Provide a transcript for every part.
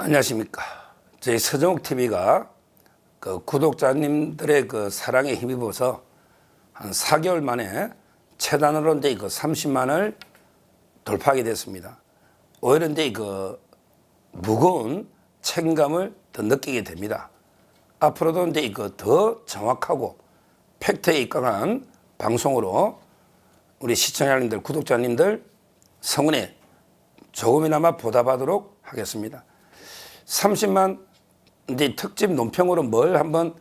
안녕하십니까. 저희 서정욱 TV가 그 구독자님들의 그 사랑에 힘입어서 한 4개월 만에 최단으로 이제 그 30만을 돌파하게 됐습니다. 오히려 이제 그 무거운 책임감을 더 느끼게 됩니다. 앞으로도 이제 그 더 정확하고 팩트에 입각한 방송으로 우리 시청자님들, 구독자님들 성원에 조금이나마 보답하도록 하겠습니다. 30만 이제 특집 논평으로 뭘 한번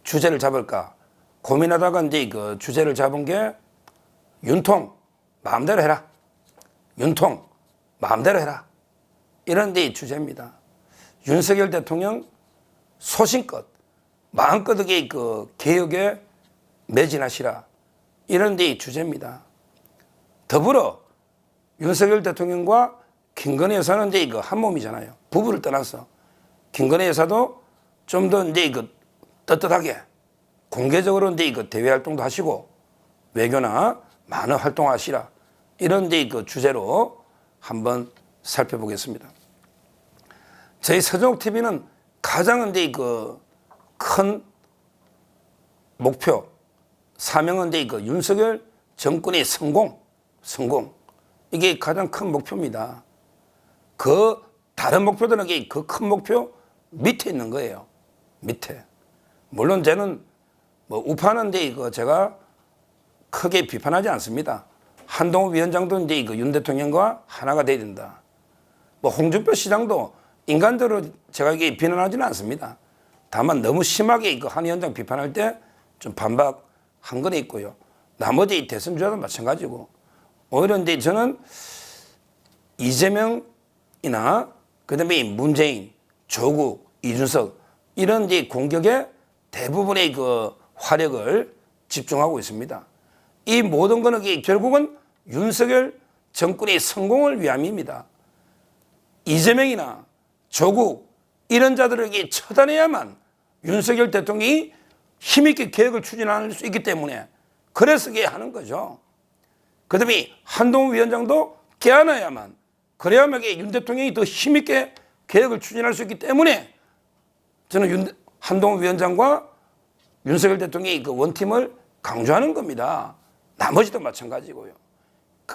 주제를 잡을까 고민하다가 이제 그 주제를 잡은 게 윤통 마음대로 해라. 윤통 마음대로 해라. 이런 데 주제입니다. 윤석열 대통령 소신껏 마음껏 그 개혁에 매진하시라. 이런 데 주제입니다. 더불어 윤석열 대통령과 김건희 여사는 이제 이거 한 몸이잖아요. 부부를 떠나서 김건희 여사도 좀 더 이제 이거 떳떳하게 공개적으로 이제 이거 대외 활동도 하시고 외교나 많은 활동하시라. 이런 이제 그 주제로 한번 살펴보겠습니다. 저희 서정욱 TV는 가장 이제 그 큰 목표 사명은 이제 그 윤석열 정권의 성공 이게 가장 큰 목표입니다. 그 다른 목표들은 그 큰 목표 밑에 있는 거예요. 밑에. 물론 저는 뭐 우파는 이거 제가 크게 비판하지 않습니다. 한동훈 위원장도 이제 이거 윤 대통령과 하나가 돼야 된다. 뭐 홍준표 시장도 인간적으로 제가 이게 비난하지는 않습니다. 다만 너무 심하게 이거 한 위원장 비판할 때 좀 반박한 건 있고요. 나머지 대선 주자도 마찬가지고 오히려 이제 저는 이재명이나 그다음에 문재인, 조국, 이준석 이런 이제 공격에 대부분의 그 화력을 집중하고 있습니다. 이 모든 것은 결국은 윤석열 정권의 성공을 위함입니다. 이재명이나 조국 이런 자들에게 처단해야만 윤석열 대통령이 힘있게 개혁을 추진할 수 있기 때문에 그래서 하는 거죠. 그 다음에 한동훈 위원장도 깨어나야만 그래야만 윤 대통령이 더 힘있게 개혁을 추진할 수 있기 때문에 저는 한동훈 위원장과 윤석열 대통령이 그 원팀을 강조하는 겁니다. 나머지도 마찬가지고요.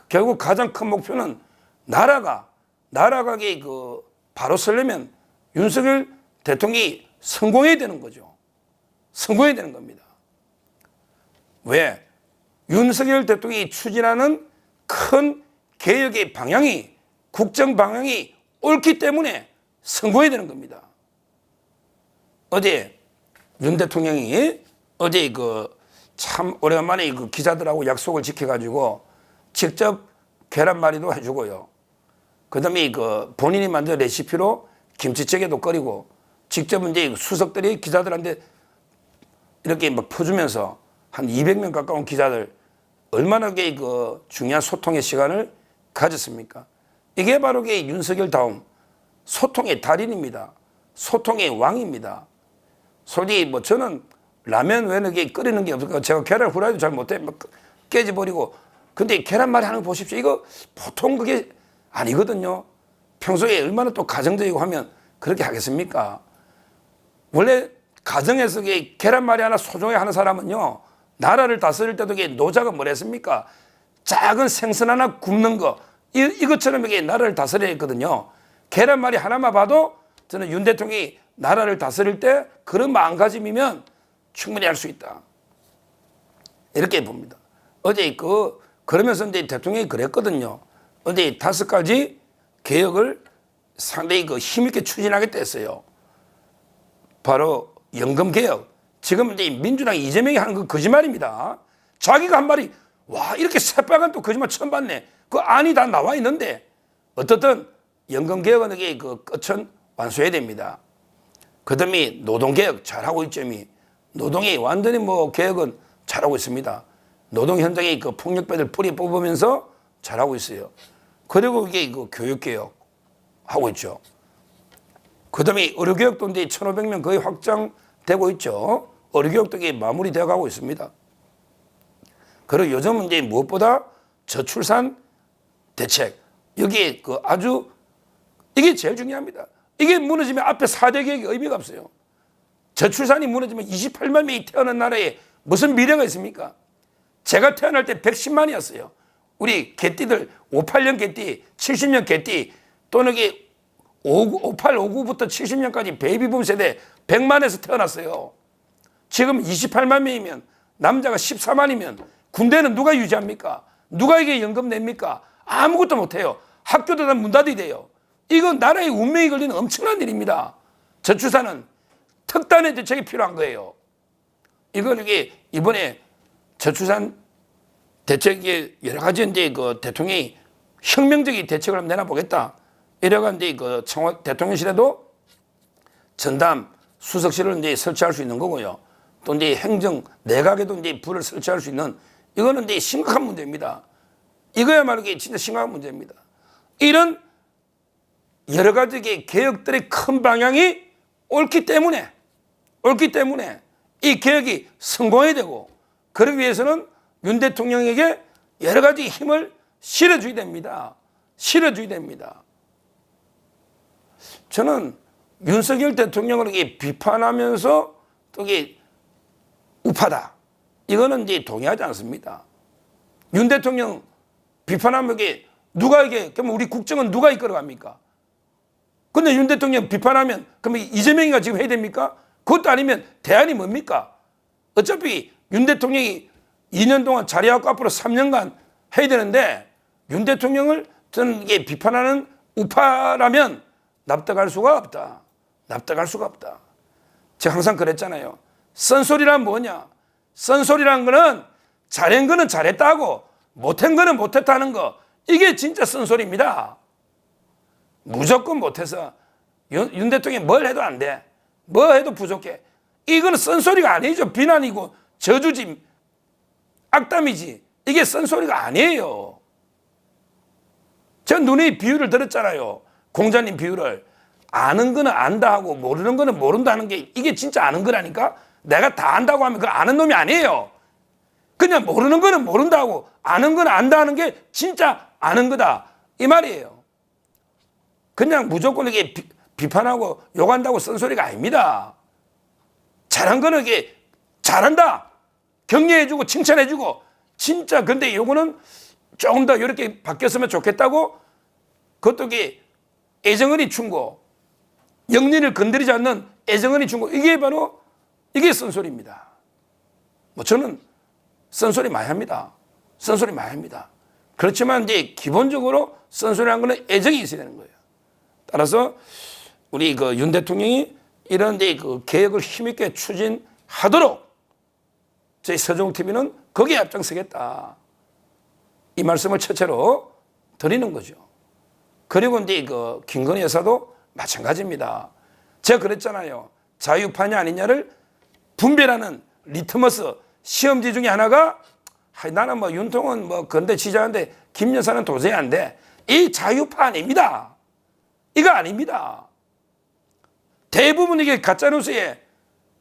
결국 가장 큰 목표는 나라가 그 바로 서려면 윤석열 대통령이 성공해야 되는 거죠. 성공해야 되는 겁니다. 왜? 윤석열 대통령이 추진하는 큰 개혁의 방향이 국정 방향이 옳기 때문에 성공해야 되는 겁니다. 어제 윤 대통령이 어제 그 참 오래간만에 그 기자들하고 약속을 지켜가지고 직접 계란말이도 해주고요. 그다음에 그 본인이 만든 레시피로 김치찌개도 끓이고 직접 이제 수석들이 기자들한테 이렇게 막 퍼주면서 한 200명 가까운 기자들 얼마나 그 중요한 소통의 시간을 가졌습니까? 이게 바로 윤석열 다음 소통의 달인입니다. 소통의 왕입니다. 솔직히 뭐 저는 라면 왜 이렇게 끓이는 게 없을까? 제가 계란 후라이도 잘 못해. 막 깨져버리고. 근데 계란말이 하는 거 보십시오. 이거 보통 그게 아니거든요. 평소에 얼마나 또 가정적이고 하면 그렇게 하겠습니까? 원래 가정에서 계란말이 하나 소중하게 하는 사람은요. 나라를 다스릴 때도 노자가 뭘 했습니까? 작은 생선 하나 굽는 거. 이것처럼 나라를 다스려야 했거든요. 계란말이 하나만 봐도 저는 윤 대통령이 나라를 다스릴 때 그런 마음가짐이면 충분히 할 수 있다. 이렇게 봅니다. 어제 그러면서 이제 대통령이 그랬거든요. 어제 5가지 개혁을 상당히 힘있게 추진하겠다 했어요. 바로 연금개혁. 지금 이제 민주당 이재명이 하는 거 거짓말입니다. 자기가 한 말이 와 이렇게 새빨간 또 거짓말 처음 봤네. 그 안이 다 나와 있는데 어떻든 연금개혁은 그 끝은 완수해야 됩니다. 그 다음에 노동개혁 잘하고 있죠. 노동이 완전히 뭐 개혁은 잘하고 있습니다. 노동 현장에 그 폭력배들 뿌리 뽑으면서 잘하고 있어요. 그리고 이게 그 교육개혁 하고 있죠. 그 다음에 의료개혁도 이제 1,500명 거의 확장되고 있죠. 의료개혁도 마무리되어 가고 있습니다. 그리고 요즘은 이제 무엇보다 저출산 대책. 여기에 아주 이게 제일 중요합니다. 이게 무너지면 앞에 4대 계획이 의미가 없어요. 저출산이 무너지면 28만 명이 태어난 나라에 무슨 미래가 있습니까? 제가 태어날 때 110만이었어요. 우리 개띠들 58년 개띠, 70년 개띠 또는 58, 59부터 70년까지 베이비붐 세대 100만에서 태어났어요. 지금 28만 명이면 남자가 14만이면 군대는 누가 유지합니까? 누가 이게 연금 냅니까? 아무것도 못해요. 학교도 다 문 닫아야 돼요. 이건 나라의 운명이 걸리는 엄청난 일입니다. 저출산은 특단의 대책이 필요한 거예요. 이게 이번에 저출산 대책에 여러 가지 이제 그 대통령이 혁명적인 대책을 한번 내놔보겠다. 이래가 이제 그 대통령실에도 전담 수석실을 이제 설치할 수 있는 거고요. 또 이제 행정 내각에도 이제 부를 설치할 수 있는 이거는 이제 심각한 문제입니다. 이거야말로 진짜 심각한 문제입니다. 이런 여러 가지 개혁들의 큰 방향이 옳기 때문에 이 개혁이 성공해야 되고 그러기 위해서는 윤 대통령에게 여러 가지 힘을 실어줘야 됩니다. 저는 윤석열 대통령을 비판하면서 또 이게 우파다. 이거는 이제 동의하지 않습니다. 윤 대통령 비판하면 그럼 우리 국정은 누가 이끌어갑니까? 근데 윤 대통령 비판하면 그러면 이재명이가 지금 해야 됩니까? 그것도 아니면 대안이 뭡니까? 어차피 윤 대통령이 2년 동안 자리하고 앞으로 3년간 해야 되는데 윤 대통령을 저는 이게 비판하는 우파라면 납득할 수가 없다. 제가 항상 그랬잖아요. 쓴소리란 뭐냐? 쓴소리란 거는 잘한 거는 잘했다고 못한 거는 못했다는 거. 이게 진짜 쓴소리입니다. 무조건 못해서 윤 대통령이 뭘 해도 안 돼. 뭐 해도 부족해. 이거는 쓴소리가 아니죠. 비난이고 저주지 악담이지. 이게 쓴소리가 아니에요. 전 눈에 비유를 들었잖아요. 공자님 비유를. 아는 거는 안다 하고 모르는 거는 모른다는 게 이게 진짜 아는 거라니까. 내가 다 안다고 하면 그 아는 놈이 아니에요. 그냥 모르는 거는 모른다 하고 아는 건 안다 하는 게 진짜 아는 거다. 이 말이에요. 그냥 무조건 이게 비판하고 욕한다고 쓴소리가 아닙니다. 잘한 거는 이게 잘한다. 격려해주고 칭찬해주고 진짜 근데 요거는 조금 더 이렇게 바뀌었으면 좋겠다고 그것도 이게 애정은이 충고 영리를 건드리지 않는 애정은이 충고 이게 바로 이게 쓴소리입니다. 뭐 저는 쓴소리 많이 합니다. 그렇지만 이제 기본적으로 쓴소리라는 거는 애정이 있어야 되는 거예요. 따라서 우리 그 윤 대통령이 이런 이제 그 개혁을 힘있게 추진하도록 저희 서정TV는 거기에 앞장서겠다. 이 말씀을 첫째로 드리는 거죠. 그리고 이제 그 김건희 여사도 마찬가지입니다. 제가 그랬잖아요. 자유파냐 아니냐를 분별하는 리트머스 시험지 중에 하나가 나는 뭐 윤통은 뭐 건대 지지하는데 김 여사는 도저히 안 돼. 이 자유파 아닙니다. 이거 아닙니다. 대부분 이게 가짜뉴스에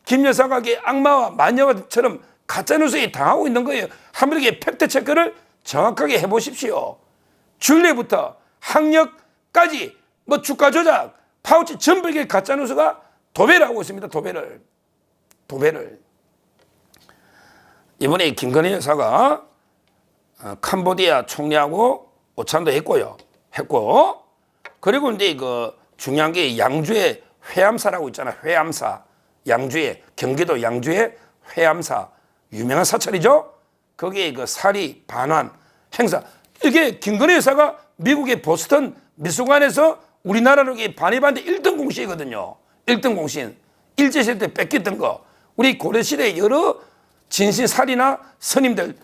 김 여사가 악마와 마녀처럼 가짜뉴스에 당하고 있는 거예요. 한번 이렇게 팩트체크를 정확하게 해보십시오. 줄리부터 학력까지 뭐 주가 조작, 파우치 전부 이게 가짜뉴스가 도배를 하고 있습니다. 도배를. 이번에 김건희 여사가 캄보디아 총리하고 오찬도 했고 그리고 이제 그 중요한 게 양주의 회암사라고 있잖아요. 회암사. 양주의 경기도 양주의 회암사 유명한 사찰이죠. 거기에 그 사리 반환 행사 이게 김건희 여사가 미국의 보스턴 미술관에서 우리나라로 반입하는데 1등 공신이거든요. 1등 공신. 일제시대 때 뺏겼던 거. 우리 고려시대의 여러 진신사리나 스님들,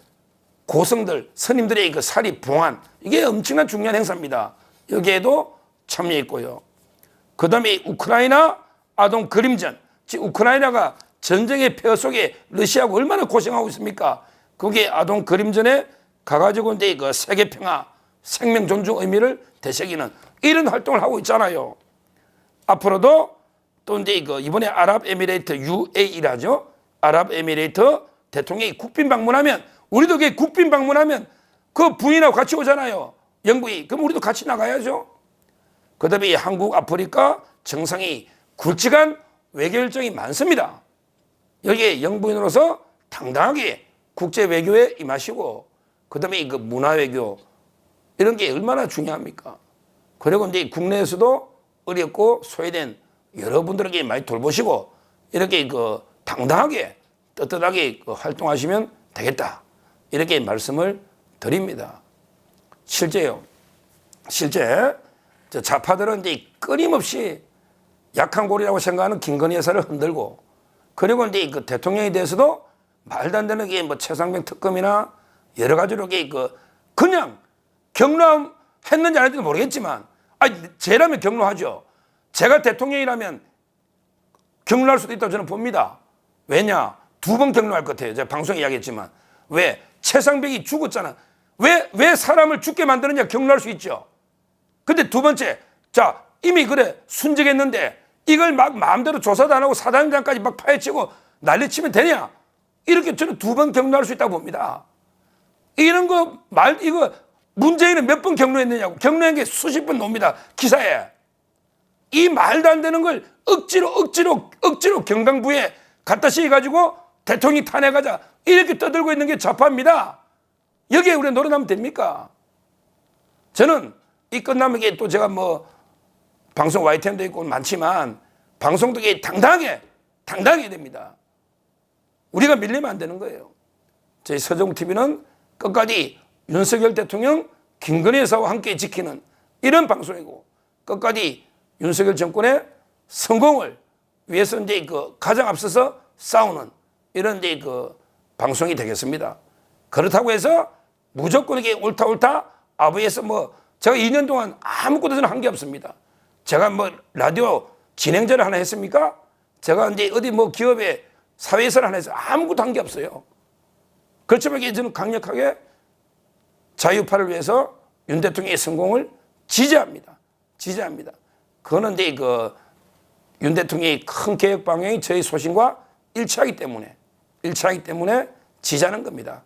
고성들, 스님들의 그 사리 봉안 이게 엄청난 중요한 행사입니다. 여기에도 참여했고요. 그 다음에 우크라이나 아동 그림전. 지금 우크라이나가 전쟁의 폐허 속에 러시아가 얼마나 고생하고 있습니까? 거기에 아동 그림전에 가가지고 이제 그 세계 평화, 생명 존중 의미를 되새기는 이런 활동을 하고 있잖아요. 앞으로도 또 이제 그 이번에 아랍에미레이트 UAE라죠. 아랍에미레이트 대통령이 국빈 방문하면 우리도 그 국빈 방문하면 그 부인하고 같이 오잖아요. 영부인. 그럼 우리도 같이 나가야죠. 그다음에 한국 아프리카 정상이 굵직한 외교 일정이 많습니다. 여기에 영부인으로서 당당하게 국제 외교에 임하시고, 그다음에 그 문화 외교 이런 게 얼마나 중요합니까? 그리고 이제 국내에서도 어렵고 소외된 여러분들에게 많이 돌보시고 이렇게 그 당당하게 떳떳하게 활동하시면 되겠다, 이렇게 말씀을 드립니다. 실제요. 실제 좌파들은 이제 끊임없이 약한 고리라고 생각하는 김건희 여사를 흔들고, 그리고 이제 그 대통령에 대해서도 말도 안 되는 게 뭐 최상병 특검이나 여러 가지로 그냥 경로했는지 안 했는지 모르겠지만, 제라면 경로하죠. 제가 대통령이라면 경로할 수도 있다고 저는 봅니다. 왜냐? 2번 경로할 것 같아요. 제가 방송에 이야기했지만. 왜? 최상병이 죽었잖아. 왜 사람을 죽게 만드느냐? 경로할 수 있죠. 근데 두 번째, 자, 이미 그래 순직했는데 이걸 막 마음대로 조사도 안 하고 사단장까지 막 파헤치고 난리치면 되냐? 이렇게 저는 2번 경로할 수 있다고 봅니다. 이런 거 이거 문재인은 몇 번 경로했느냐고. 경로한 게 수십 번 나옵니다, 기사에. 이 말도 안 되는 걸 억지로 경강부에 갖다 씌워가지고 대통령이 탄핵하자, 이렇게 떠들고 있는 게 좌파입니다. 여기에 우리가 노래하면 됩니까? 저는 이 끝나면 이게 또 제가 뭐 방송 YTN도 있고 많지만 방송도 당당하게 해야 됩니다. 우리가 밀리면 안 되는 거예요. 저희 서정TV는 끝까지 윤석열 대통령, 김건희 여사와 함께 지키는 이런 방송이고, 끝까지 윤석열 정권의 성공을 위해서 이제 가장 앞서서 싸우는 이런 이제 방송이 되겠습니다. 그렇다고 해서 무조건 이게 옳다 아부에서 뭐 제가 2년 동안 아무것도 저는 한 게 없습니다. 제가 뭐 라디오 진행자를 하나 했습니까? 제가 이제 어디 뭐 기업에 사회에서 하나 해서 아무것도 한 게 없어요. 그렇지만 저는 강력하게 자유파를 위해서 윤 대통령의 성공을 지지합니다. 그거는 이제 윤 대통령의 큰 개혁 방향이 저희 소신과 일치하기 때문에 지지하는 겁니다.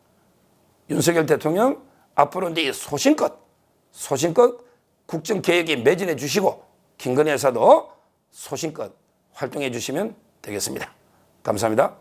윤석열 대통령 앞으로 이제 소신껏 국정 개혁에 매진해 주시고, 김건희 여사도 소신껏 활동해 주시면 되겠습니다. 감사합니다.